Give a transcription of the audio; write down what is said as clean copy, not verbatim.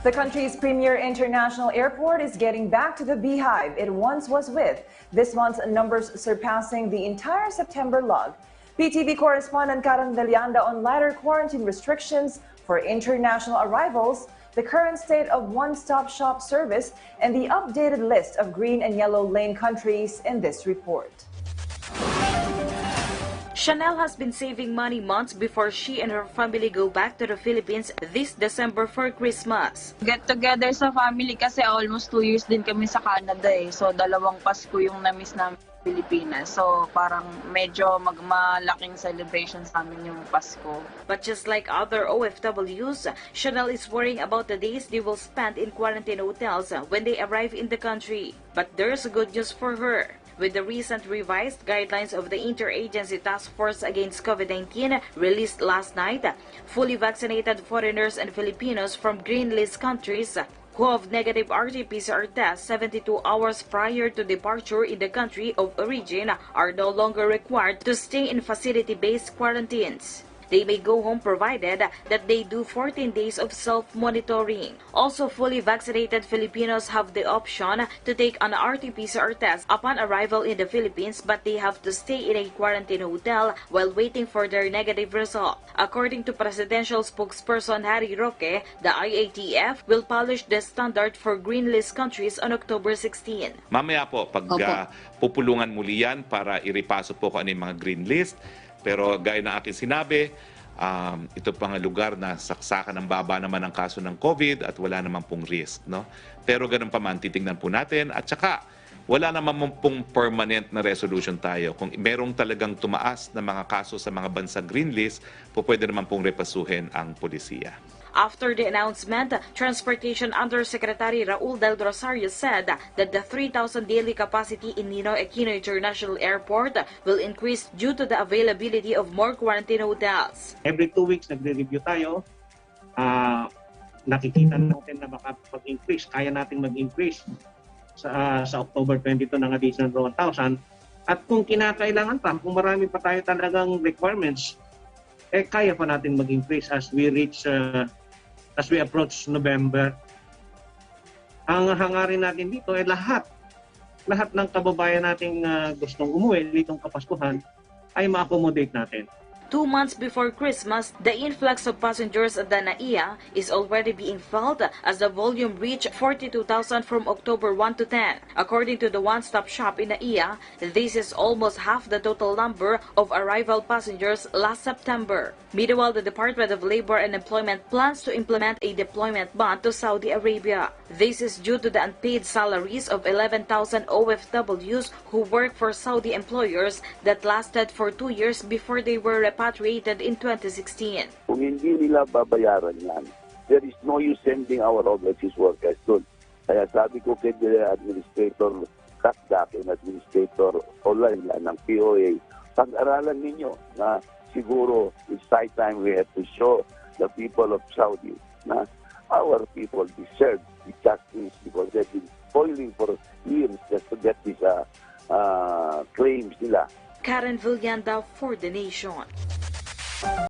The country's premier international airport is getting back to the beehive it once was with, this month's numbers surpassing the entire September log. PTV correspondent Karen Villanda on lighter quarantine restrictions for international arrivals, the current state of one-stop shop service, and the updated list of green and yellow lane countries in this report. Chanel has been saving money months before she and her family go back to the Philippines this December for Christmas. Get together sa family kasi almost 2 years din kami sa Canada eh. So dalawang Pasko yung na-miss namin sa Pilipinas. So parang medyo malaking celebration sa amin yung Pasko. But just like other OFWs, Chanel is worrying about the days they will spend in quarantine hotels when they arrive in the country. But there's good news for her. With the recent revised guidelines of the Interagency Task Force Against COVID-19 released last night, fully vaccinated foreigners and Filipinos from green list countries who have negative RT-PCR tests 72 hours prior to departure in the country of origin are no longer required to stay in facility-based quarantines. They may go home provided that they do 14 days of self-monitoring. Also, fully vaccinated Filipinos have the option to take an RT-PCR test upon arrival in the Philippines, but they have to stay in a quarantine hotel while waiting for their negative result. According to Presidential Spokesperson Harry Roque, the IATF will publish the standard for green list countries on October 16. Mamaya po, pag pupulungan muli yan para iripaso po kung ano yung mga green list. Pero gaya ng aking sinabi, ito pang lugar na saksakan ng baba naman ang kaso ng COVID at wala naman pong risk. No? Pero ganun pa man, titingnan po natin. At saka, wala naman pong permanent na resolution tayo. Kung merong talagang tumaas na mga kaso sa mga bansang green list, pwede naman pong repasuhin ang polisiya. After the announcement, Transportation Undersecretary Raul Del Rosario said that the 3,000 daily capacity in Ninoy Aquino International Airport will increase due to the availability of more quarantine hotels. Every 2 weeks, nagre-review tayo. Nakikita natin na baka mag-increase. Kaya natin mag-increase sa October 22 ng additional 1,000. At kung kinakailangan pa, kung marami pa tayo talagang requirements, kaya pa natin mag-increase as we approach November. Ang hangarin natin dito ay lahat ng kababayan nating gustong umuwi ditong Kapaskuhan ay ma-accommodate natin. 2 months before Christmas, the influx of passengers at the NAIA is already being felt as the volume reached 42,000 from October 1 to 10. According to the one-stop shop in NAIA, this is almost half the total number of arrival passengers last September. Meanwhile, the Department of Labor and Employment plans to implement a deployment ban to Saudi Arabia. This is due to the unpaid salaries of 11,000 OFWs who work for Saudi employers that lasted for 2 years before they were repatriated in 2016. Kung hindi nila babayaran yan, there is no use sending our overseas workers doon. Kaya sabi ko kay Administrator Kakdak and Administrator Online ng POA, pag-aralan ninyo na siguro it's high time we have to show the people of Saudi na our people deserve the justice because they've been toiling for years just to get these claims nila. Karen Villanda for The Nation.